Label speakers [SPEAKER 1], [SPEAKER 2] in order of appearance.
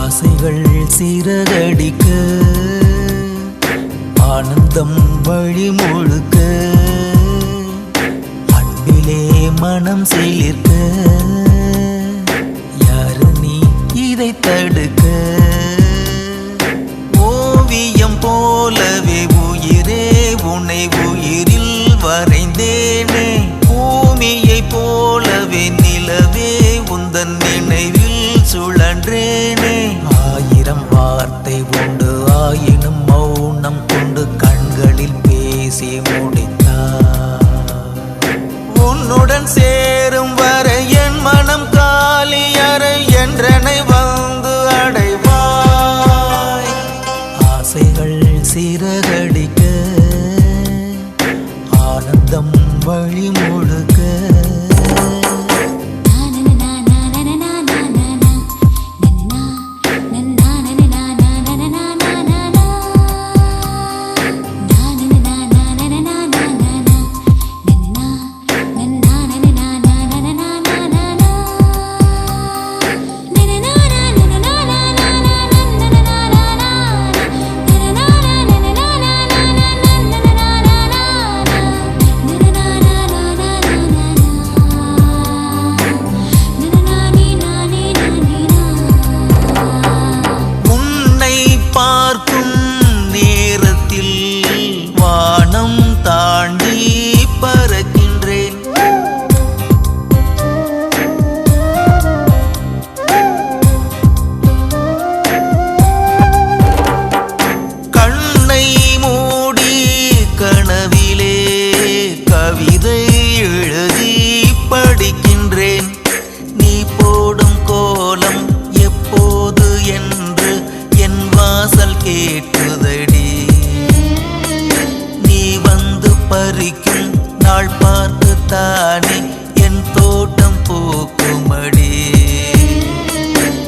[SPEAKER 1] ஆசைகள் சிறகடிக்க ஆனந்தம் வழி முழுக்க அன்பிலே மனம் சிலிர்க்க யாரு நீ இதை தடுக்க ஓவியம் போலவே உயிரே உன்னை உயிரில் வரைந்தேனே பூமியை போலவே நிலவே உந்தன் நினைவில் சுழன்றேனே ஆயிரம் வார்த்தை உண்டு ஆயினும் மௌனம் கொண்டு கண்களில் பேசி முடித்தார் உன்னுடன் சேரும் வரை என் மனம் காலியறை என்றனை வந்து அடைவாய் ஆசைகள் சிறகடிக்க ஆனந்தம் வழி முழுக்க பார்க்கும் நேரத்தில் வானம் தாண்டி பறக்கின்றேன் கண்ணை மூடி கனவிலே கவிதை எழுதி படிக்கின்றேன் நீ போடும் கோலம் எப்போது என்று என் வாசல் கேட்குதடி நீ வந்து பறிக்கும் நாள் பார்த்து தானே